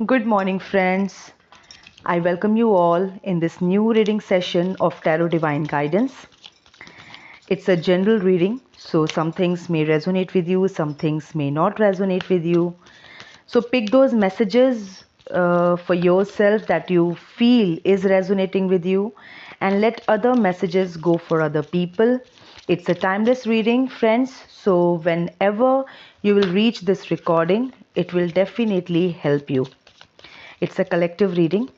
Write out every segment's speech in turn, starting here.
Good morning, friends. I welcome you all in this new reading session of Tarot Divine Guidance. It's a general reading, so some things may resonate with you, some things may not resonate with you. So pick those messages for yourself that you feel is resonating with you, and let other messages go for other people. It's a timeless reading, friends, so whenever you will reach this recording, it will definitely help you. It's a collective reading,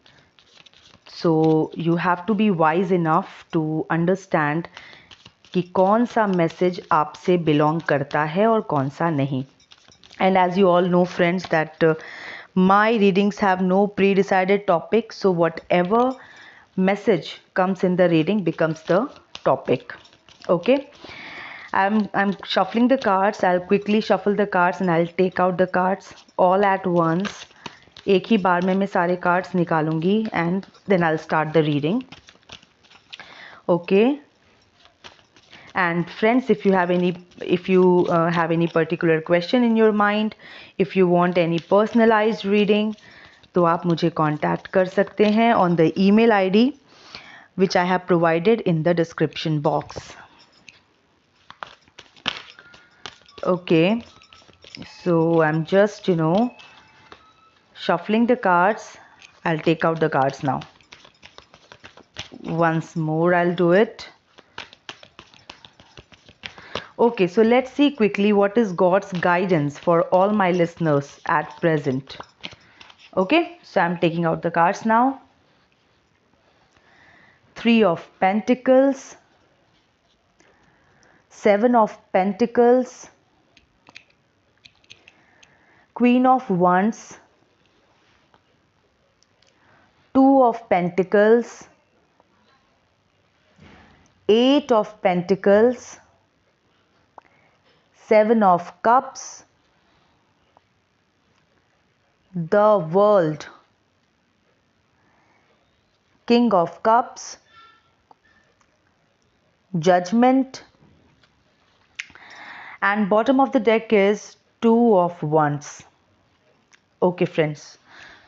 so you have to be wise enough to understand कि कौन सा message आपसे belong करता है और कौन सा नहीं. And as you all know, friends, that my readings have no pre-decided topic, so whatever message comes in the reading becomes the topic. Okay, I'm shuffling the cards. I'll quickly shuffle the cards and I'll take out the cards all at once. एक ही बार में मैं सारे cards निकालूंगी and then I will start the reading. Okay, and friends, if you have any particular question in your mind, if you want any personalized reading, तो आप मुझे contact कर सकते हैं on the email ID which I have provided in the description box. Okay, so I'm just shuffling the cards. I'll take out the cards now. Once more I'll do it. Okay, so let's see quickly what is God's guidance for all my listeners at present. Okay, so I'm taking out the cards now. Three of Pentacles, Seven of Pentacles, Queen of Wands, Two of Pentacles, Eight of Pentacles, Seven of Cups, the World, King of Cups, Judgment, and bottom of the deck is Two of Wands. Okay, friends,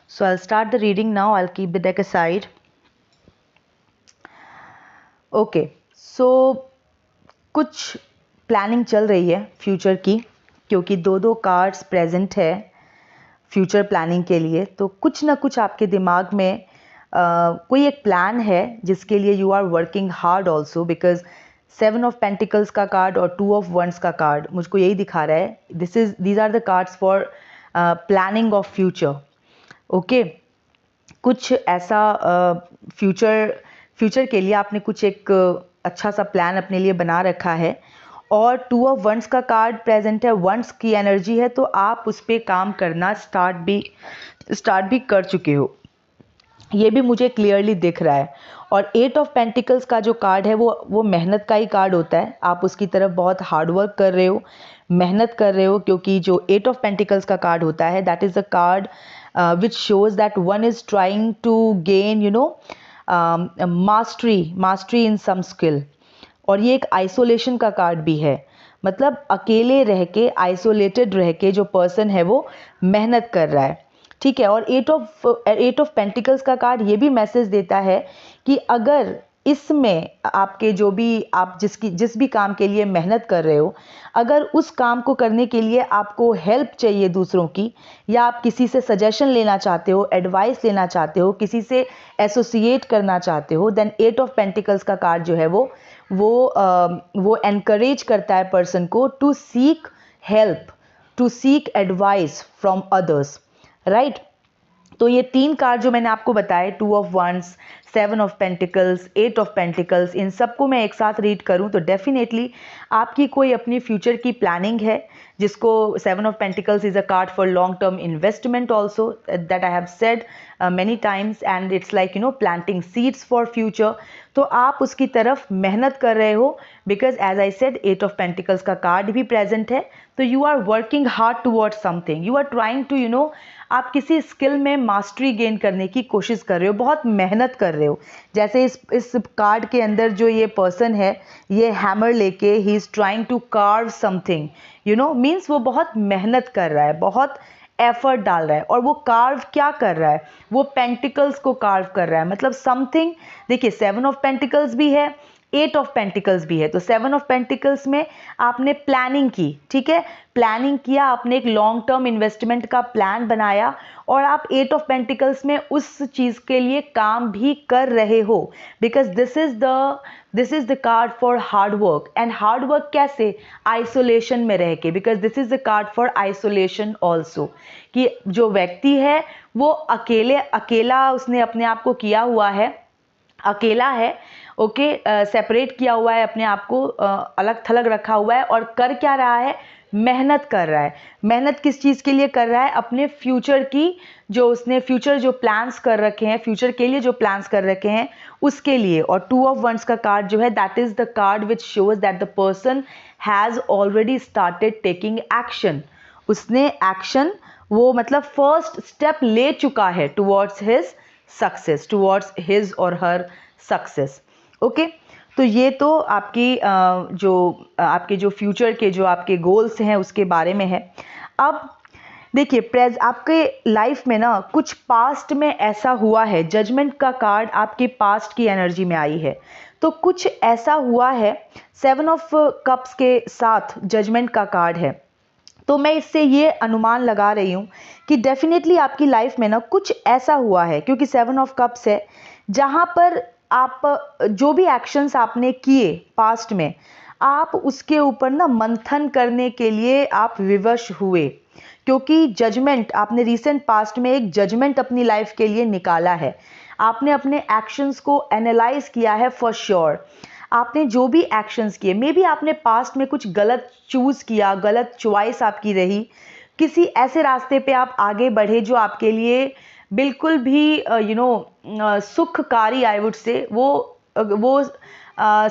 so I'll start the reading now. I'll keep the deck aside. Okay, so कुछ planning चल रही है future की, क्योंकि दो cards present है future planning के लिए. तो कुछ ना कुछ आपके दिमाग में कोई एक प्लान है जिसके लिए you are working hard also, because seven of pentacles का कार्ड और टू ऑफ वंस का कार्ड मुझको यही दिखा रहा है. These are the cards for planning of future. Okay, कुछ ऐसा फ्यूचर के लिए आपने कुछ एक अच्छा सा प्लान अपने लिए बना रखा है. और टू ऑफ वंस का कार्ड प्रेजेंट है, वंस की एनर्जी है, तो आप उस पर काम करना स्टार्ट भी कर चुके हो, ये भी मुझे क्लियरली दिख रहा है. और एट ऑफ पेंटिकल्स का जो कार्ड है वो मेहनत का ही कार्ड होता है. आप उसकी तरफ बहुत हार्ड वर्क कर रहे हो, मेहनत कर रहे हो, क्योंकि जो एट ऑफ पेंटिकल्स का कार्ड होता है that is a card which shows that one is trying to gain mastery in some skill. और ये एक आइसोलेशन का कार्ड भी है, मतलब अकेले रह के, आइसोलेटेड रह के जो पर्सन है वो मेहनत कर रहा है. ठीक है. और एट ऑफ पेंटिकल्स का कार्ड ये भी मैसेज देता है कि अगर इसमें आपके जो भी आप जिस भी काम के लिए मेहनत कर रहे हो, अगर उस काम को करने के लिए आपको हेल्प चाहिए दूसरों की, या आप किसी से सजेशन लेना चाहते हो, एडवाइस लेना चाहते हो, किसी से एसोसिएट करना चाहते हो, देन एट ऑफ पेंटिकल्स का कार्ड जो है वो एनकरेज करता है पर्सन को to seek help, to seek advice from others. Right. तो ये तीन कार्ड जो मैंने आपको बताए, two of wands, seven of pentacles, eight of pentacles, इन सबको मैं एक साथ रीड करूं तो डेफिनेटली आपकी कोई अपनी फ्यूचर की प्लानिंग है, जिसको seven of pentacles is a card for long term investment also, that I have said many times, and it's like planting seeds for future. तो आप उसकी तरफ मेहनत कर रहे हो, because as I said eight of pentacles का card भी प्रेजेंट है. तो you are working hard towards something, you are trying to आप किसी स्किल में मास्टरी गेन करने की कोशिश कर रहे हो, बहुत मेहनत कर रहे हो. जैसे इस कार्ड के अंदर जो ये पर्सन है, ये हैमर लेके he is trying to carve something, means वो बहुत मेहनत कर रहा है, बहुत एफर्ट डाल रहा है और वो कार्व क्या कर रहा है, वो पेंटिकल्स को कार्व कर रहा है, मतलब समथिंग। देखिए 7 ऑफ पेंटिकल्स भी है, 8 ऑफ पेंटिकल्स भी है। तो 7 ऑफ पेंटिकल्स में आपने प्लानिंग की, ठीक है, प्लानिंग किया, आपने एक लॉन्ग टर्म इन्वेस्टमेंट का प्लान बनाया और आप 8 ऑफ पेंटिकल्स में उस चीज़ के लिए काम भी कर रहे हो, because this is the card for hard work. And hard work कैसे, आइसोलेशन में रह के, because this is the card for isolation also, कि जो व्यक्ति है वो अकेला उसने अपने आप को किया हुआ है, अकेला है, ओके, सेपरेट किया हुआ है अपने आप को, अलग थलग रखा हुआ है और कर क्या रहा है, मेहनत कर रहा है। मेहनत किस चीज़ के लिए कर रहा है, अपने फ्यूचर की, जो उसने फ्यूचर जो प्लान्स कर रखे हैं, फ्यूचर के लिए जो प्लान्स कर रखे हैं उसके लिए। और 2 ऑफ वंस का कार्ड जो है, that is the card which shows that the person has already started taking action. उसने एक्शन, वो मतलब फर्स्ट स्टेप ले चुका है towards his success, towards his और हर सक्सेस। ओके, तो ये तो आपकी आपके जो फ्यूचर के जो आपके गोल्स हैं उसके बारे में है। अब देखिए आपके लाइफ में ना कुछ पास्ट में ऐसा हुआ है, जजमेंट का कार्ड आपके पास्ट की एनर्जी में आई है, तो कुछ ऐसा हुआ है 7 ऑफ कप्स के साथ जजमेंट का कार्ड है। तो मैं इससे ये अनुमान लगा रही हूँ कि डेफिनेटली आपकी लाइफ में ना कुछ ऐसा हुआ है, क्योंकि 7 ऑफ कप्स है, जहाँ पर आप जो भी एक्शंस आपने किए पास्ट में, आप उसके ऊपर ना मंथन करने के लिए आप विवश हुए, क्योंकि जजमेंट आपने रिसेंट पास्ट में एक जजमेंट अपनी लाइफ के लिए निकाला है। आपने अपने एक्शंस को एनालाइज किया है फॉर श्योर। आपने जो भी एक्शंस किए, मे बी आपने पास्ट में कुछ गलत चूज़ किया, गलत चॉइस आपकी रही, किसी ऐसे रास्ते पे आप आगे बढ़े जो आपके लिए बिल्कुल भी सुखकारी, आई वुड से वो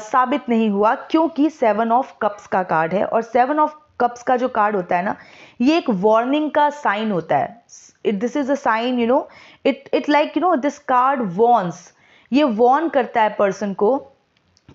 साबित नहीं हुआ, क्योंकि 7 ऑफ कप्स का कार्ड है। और 7 ऑफ कप्स का जो कार्ड होता है ना, ये एक वार्निंग का साइन होता है। This is a sign, it like this card warns, ये वॉर्न करता है पर्सन को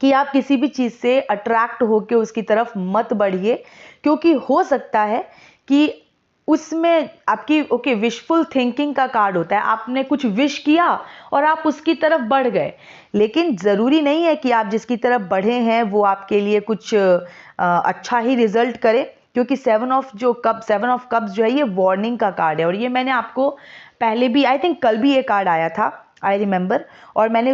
कि आप किसी भी चीज़ से अट्रैक्ट होकर उसकी तरफ मत बढ़िए, क्योंकि हो सकता है कि उसमें आपकी विशफुल थिंकिंग का कार्ड होता है, आपने कुछ विश किया और आप उसकी तरफ बढ़ गए, लेकिन ज़रूरी नहीं है कि आप जिसकी तरफ बढ़े हैं वो आपके लिए कुछ अच्छा ही रिजल्ट करे, क्योंकि 7 ऑफ कप्स जो है ये वार्निंग का कार्ड है। और ये मैंने आपको पहले भी, आई थिंक कल भी ये कार्ड आया था, I remember, और मैंने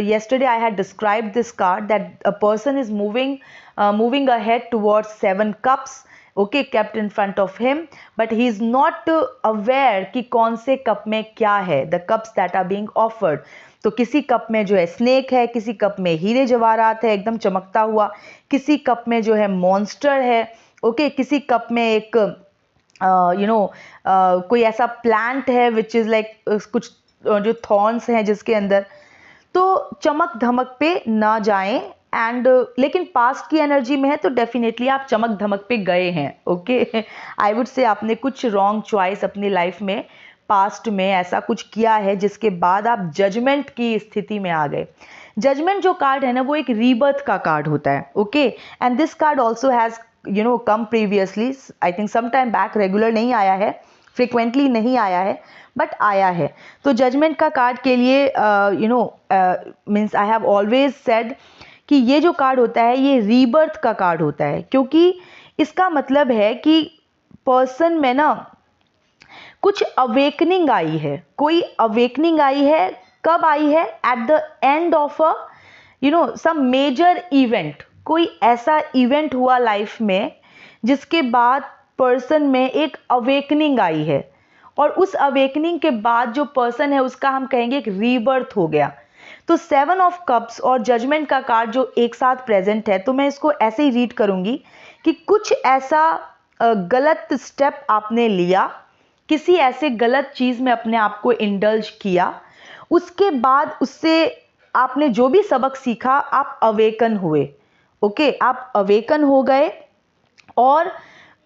yesterday I had described this card that a person is moving ahead towards 7 cups, okay, kept in front of him, but he is not aware कि कौन से कप में क्या है, the cups that are being offered। तो किसी cup में जो है स्नेक है, किसी कप में हीरे जवाहरात है एकदम चमकता हुआ, किसी कप में जो है मॉन्स्टर है, ओके, किसी कप में एक कोई ऐसा प्लांट है विच इज़ लाइक कुछ जो थॉर्न्स हैं जिसके अंदर। तो चमक धमक पे ना जाएं, एंड लेकिन पास्ट की एनर्जी में है तो डेफिनेटली आप चमक धमक पे गए हैं, ओके। आई वुड से आपने कुछ रॉन्ग चॉइस अपनी लाइफ में पास्ट में ऐसा कुछ किया है जिसके बाद आप जजमेंट की स्थिति में आ गए। जजमेंट जो कार्ड है ना वो एक रीबर्थ का कार्ड होता है, okay, and this card also has come previously, I think some time back, regular नहीं आया है, फ्रिक्वेंटली नहीं आया है, बट आया है। तो जजमेंट का कार्ड के लिए means I have always said कि ये जो कार्ड होता है ये रीबर्थ का कार्ड होता है, क्योंकि इसका मतलब है कि पर्सन में ना कुछ अवेकनिंग आई है, कोई अवेकनिंग आई है। कब आई है? At the end of some major event. कोई ऐसा इवेंट हुआ लाइफ में जिसके बाद पर्सन में एक अवेकनिंग आई है, और उस अवेकनिंग के बाद जो पर्सन है उसका हम कहेंगे एक रीबर्थ हो गया। तो 7 ऑफ कप्स और जजमेंट का कार्ड जो एक साथ प्रेजेंट है, तो मैं इसको ऐसे ही रीड करूंगी कि कुछ ऐसा गलत स्टेप आपने लिया, किसी ऐसे गलत चीज में अपने आप को इंडल्ज किया, उसके बाद उससे आपने जो भी सबक सीखा, आप अवेकन हुए, ओके, आप अवेकन हो गए, और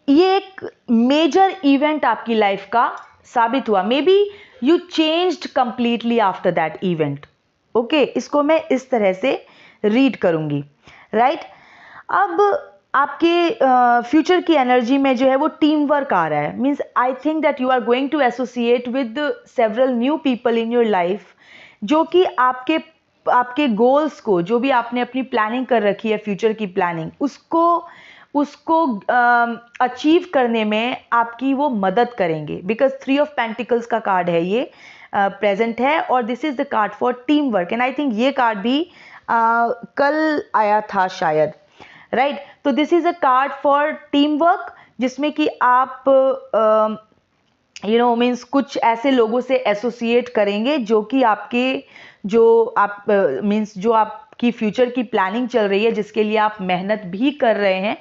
ये एक मेजर इवेंट आपकी लाइफ का साबित हुआ। May be you changed completely after that event, okay. इसको मैं इस तरह से रीड करूंगी, राइट। अब आपके फ्यूचर की एनर्जी में जो है वो टीम वर्क आ रहा है। Means I think that you are going to associate with several new people in your life, जो कि आपके आपके गोल्स को, जो भी आपने अपनी प्लानिंग कर रखी है फ्यूचर की प्लानिंग, उसको अचीव करने में आपकी वो मदद करेंगे। बिकॉज 3 ऑफ पेंटिकल्स का कार्ड है ये, प्रेजेंट है, और this is the card for team work. And I think ये कार्ड भी कल आया था शायद, राइट। तो this is a card for team work, जिसमें कि आप मीन्स कुछ ऐसे लोगों से एसोसिएट करेंगे जो कि आपके जो आपकी फ्यूचर की प्लानिंग चल रही है, जिसके लिए आप मेहनत भी कर रहे हैं,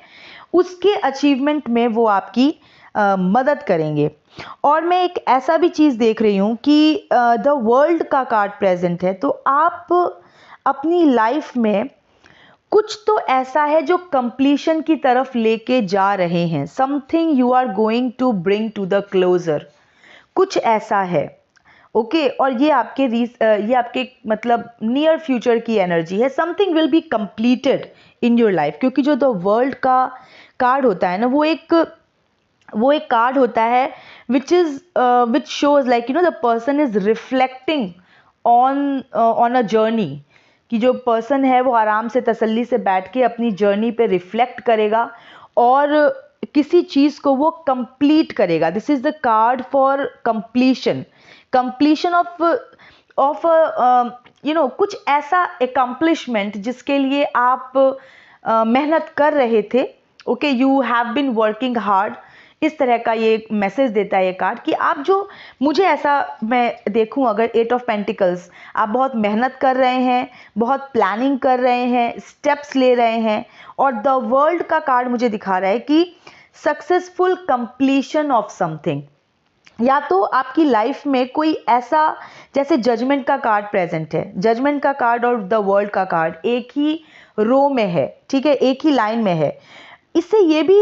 उसके अचीवमेंट में वो आपकी मदद करेंगे। और मैं एक ऐसा भी चीज़ देख रही हूँ कि द वर्ल्ड का कार्ड प्रेजेंट है। तो आप अपनी लाइफ में कुछ तो ऐसा है जो कंप्लीशन की तरफ लेके जा रहे हैं। Something you are going to bring to the closure, कुछ ऐसा है, ओके। और ये आपके मतलब नियर फ्यूचर की एनर्जी है। Something will be completed in your life, क्योंकि जो द वर्ल्ड का कार्ड होता है ना, वो एक कार्ड होता है which shows like the person is reflecting on a journey, कि जो पर्सन है वो आराम से तसल्ली से बैठ के अपनी जर्नी पे रिफ्लेक्ट करेगा और किसी चीज़ को वो कंप्लीट करेगा। This is the card for completion of कुछ ऐसा एकम्प्लिशमेंट जिसके लिए आप मेहनत कर रहे थे, okay. You have been working hard, इस तरह का ये मैसेज देता है ये कार्ड, कि आप जो, मुझे ऐसा मैं देखूं, अगर 8 ऑफ पेंटिकल्स, आप बहुत मेहनत कर रहे हैं, बहुत प्लानिंग कर रहे हैं, स्टेप्स ले रहे हैं, और द वर्ल्ड का कार्ड मुझे दिखा रहा है कि सक्सेसफुल कंप्लीशन ऑफ समथिंग। या तो आपकी लाइफ में कोई ऐसा, जैसे जजमेंट का कार्ड प्रेजेंट है, जजमेंट का कार्ड और द वर्ल्ड का कार्ड एक ही रो में है, ठीक है, एक ही लाइन में है। इससे ये भी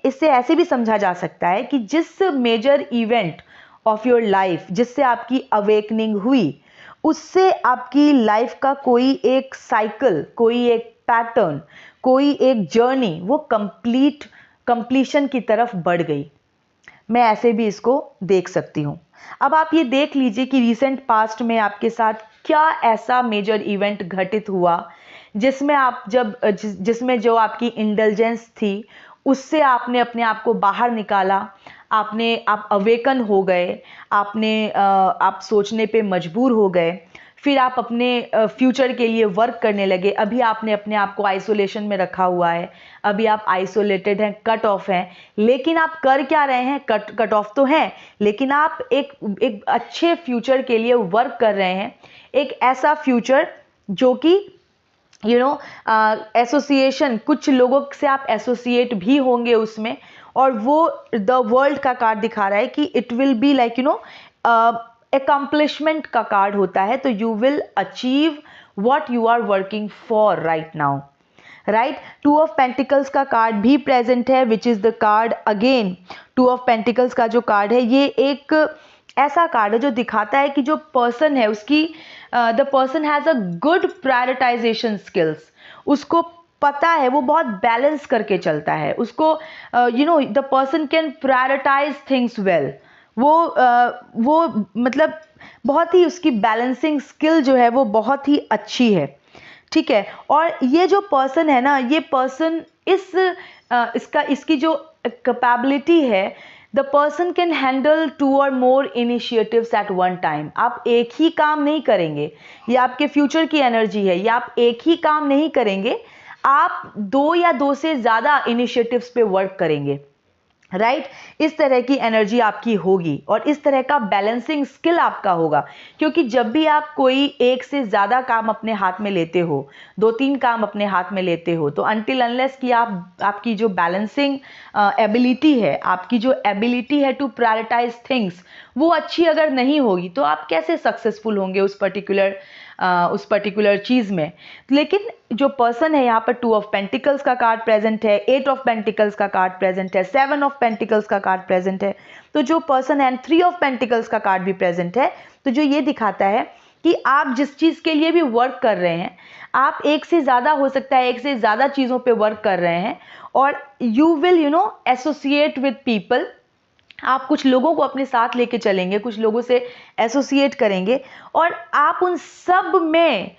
इससे ऐसे भी समझा जा सकता है कि जिस major event of your life, जिससे आपकी अवेकनिंग हुई, उससे आपकी लाइफ का कोई एक साइकिल, कोई एक पैटर्न, कोई एक जर्नी, वो कंप्लीशन की तरफ बढ़ गई। मैं ऐसे भी इसको देख सकती हूँ। अब आप ये देख लीजिए कि रिसेंट पास्ट में आपके साथ क्या ऐसा मेजर इवेंट घटित हुआ जिसमें जो आपकी इंडल्जेंस थी, उससे आपने अपने आप को बाहर निकाला, आप अवेकन हो गए, आप सोचने पे मजबूर हो गए, फिर आप अपने फ्यूचर के लिए वर्क करने लगे। अभी आपने अपने आप को आइसोलेशन में रखा हुआ है, अभी आप आइसोलेटेड हैं, कट ऑफ हैं, लेकिन आप कर क्या रहे हैं? कट ऑफ तो हैं, लेकिन आप एक अच्छे फ्यूचर के लिए वर्क कर रहे हैं, एक ऐसा फ्यूचर जो कि एसोसिएशन, कुछ लोगों से आप एसोसिएट भी होंगे उसमें, और वो द वर्ल्ड का कार्ड दिखा रहा है कि it will be like accomplishment का कार्ड होता है। तो you will achieve what you are working for right now, right? 2 of Pentacles का कार्ड भी प्रेजेंट है, which is the card again, 2 of Pentacles का जो कार्ड है, ये एक ऐसा कार्ड है जो दिखाता है कि जो पर्सन है उसकी the person has a good prioritisation skills. उसको पता है, वो बहुत बैलेंस करके चलता है, उसको the person can prioritise things well. वो मतलब बहुत ही, उसकी बैलेंसिंग स्किल जो है वो बहुत ही अच्छी है, ठीक है। और ये जो पर्सन है ना, ये पर्सन इसकी जो कैपेबिलिटी है, द पर्सन कैन हैंडल 2 और मोर इनिशिएटिव्स एट वन टाइम। आप एक ही काम नहीं करेंगे, ये आपके फ्यूचर की एनर्जी है, ये आप एक ही काम नहीं करेंगे, आप 2 या 2 से ज़्यादा इनिशिएटिव्स पे वर्क करेंगे, राइट? इस तरह की एनर्जी आपकी होगी और इस तरह का बैलेंसिंग स्किल आपका होगा, क्योंकि जब भी आप कोई एक से ज़्यादा काम अपने हाथ में लेते हो, 2-3 काम अपने हाथ में लेते हो, तो अनटिल अनलेस कि आपकी जो बैलेंसिंग एबिलिटी है, आपकी जो एबिलिटी है टू प्रायोरिटाइज थिंग्स, वो अच्छी अगर नहीं होगी तो आप कैसे सक्सेसफुल होंगे उस पर्टिकुलर चीज़ में। लेकिन जो पर्सन है, यहाँ पर 2 ऑफ पेंटिकल्स का कार्ड प्रेजेंट है, 8 ऑफ पेंटिकल्स का कार्ड प्रेजेंट है, 7 ऑफ पेंटिकल्स का कार्ड प्रेजेंट है। तो जो पर्सन है, 3 ऑफ पेंटिकल्स का कार्ड भी प्रेजेंट है। तो जो ये दिखाता है कि आप जिस चीज़ के लिए भी वर्क कर रहे हैं, आप एक से ज़्यादा, हो सकता है एक से ज़्यादा चीज़ों पे वर्क कर रहे हैं, और you will associate with people. आप कुछ लोगों को अपने साथ लेके चलेंगे, कुछ लोगों से एसोसिएट करेंगे, और आप उन सब में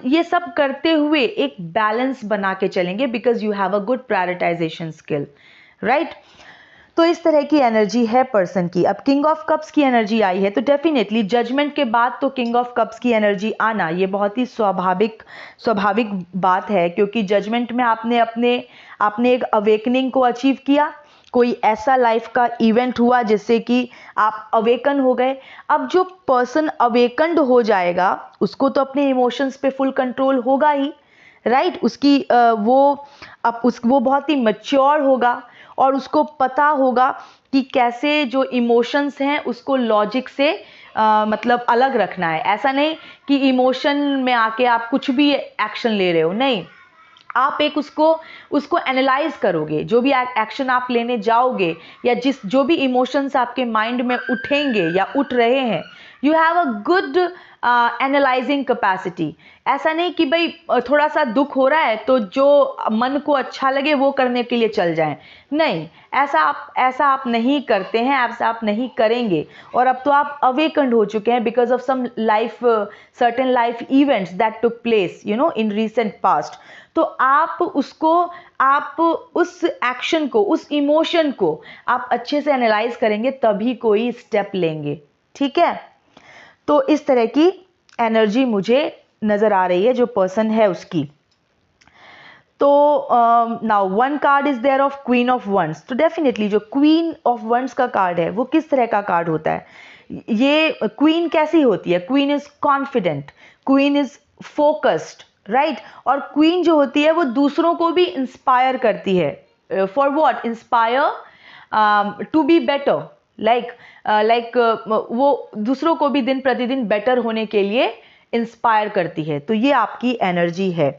ये सब करते हुए एक बैलेंस बना के चलेंगे, because you have a good prioritisation skill, right. तो इस तरह की एनर्जी है पर्सन की। अब किंग ऑफ कप्स की एनर्जी आई है, तो डेफिनेटली जजमेंट के बाद तो किंग ऑफ कप्स की एनर्जी आना ये बहुत ही स्वाभाविक बात है, क्योंकि जजमेंट में आपने एक अवेकनिंग को अचीव किया, कोई ऐसा लाइफ का इवेंट हुआ जिससे कि आप अवेकन हो गए। अब जो पर्सन अवेकन्ड हो जाएगा उसको तो अपने इमोशंस पे फुल कंट्रोल होगा ही, राइट। वो बहुत ही मैच्योर होगा, और उसको पता होगा कि कैसे जो इमोशंस हैं उसको लॉजिक से मतलब अलग रखना है। ऐसा नहीं कि इमोशन में आके आप कुछ भी एक्शन ले रहे हो, नहीं, आप एक उसको एनालाइज करोगे। जो भी एक्शन आप लेने जाओगे, या जो भी इमोशंस आपके माइंड में उठेंगे या उठ रहे हैं, you have a good analysing capacity. ऐसा नहीं कि भाई थोड़ा सा दुख हो रहा है तो जो मन को अच्छा लगे वो करने के लिए चल जाएं, नहीं, ऐसा आप नहीं करते हैं, ऐसा आप नहीं करेंगे। और अब तो आप अवेकन्ड हो चुके हैं because of certain life events that took place in recent past. तो आप उस एक्शन को, उस इमोशन को आप अच्छे से एनालाइज करेंगे, तभी कोई स्टेप लेंगे, ठीक है। तो इस तरह की एनर्जी मुझे नजर आ रही है जो पर्सन है उसकी। तो now one card is there of queen of wands. तो डेफिनेटली जो क्वीन ऑफ वंस का कार्ड है वो किस तरह का कार्ड होता है? ये क्वीन कैसी होती है? Queen is confident, queen is focused, right. और क्वीन जो होती है वो दूसरों को भी इंस्पायर करती है। For what? Inspire to be better, like वो दूसरों को भी दिन प्रतिदिन बेटर होने के लिए इंस्पायर करती है। तो ये आपकी एनर्जी है,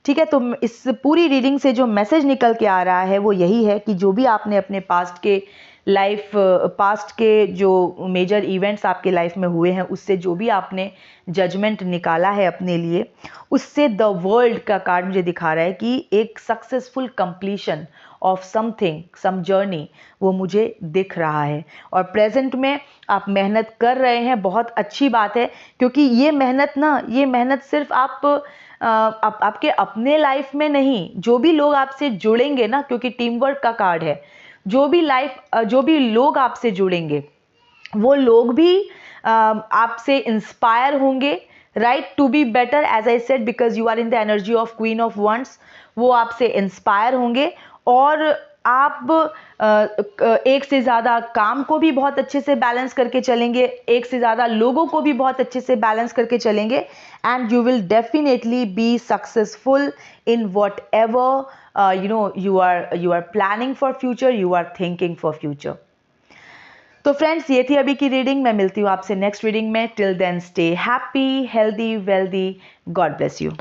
ठीक है। तो इस पूरी रीडिंग से जो मैसेज निकल के आ रहा है वो यही है कि जो भी आपने अपने पास्ट के जो मेजर इवेंट्स आपके लाइफ में हुए हैं, उससे जो भी आपने जजमेंट निकाला है अपने लिए, उससे द वर्ल्ड का कार्ड मुझे दिखा रहा है कि एक successful completion of something, some journey, वो मुझे दिख रहा है। और प्रेजेंट में आप मेहनत कर रहे हैं, बहुत अच्छी बात है, क्योंकि ये मेहनत सिर्फ आपके अपने लाइफ में नहीं, जो भी लोग आपसे जुड़ेंगे ना, क्योंकि टीम वर्क का कार्ड है, जो भी लोग आपसे जुड़ेंगे वो लोग भी आपसे इंस्पायर होंगे, right, to be better, as I said, because you are in the energy of queen of wands. वो आपसे इंस्पायर होंगे, और आप एक से ज़्यादा काम को भी बहुत अच्छे से बैलेंस करके चलेंगे, एक से ज़्यादा लोगों को भी बहुत अच्छे से बैलेंस करके चलेंगे, and you will definitely be successful in what ever you are planning for future, you are thinking for future. तो फ्रेंड्स, ये थी अभी की रीडिंग। मैं मिलती हूँ आपसे नेक्स्ट रीडिंग में। Till then stay happy, healthy, wealthy. God bless you.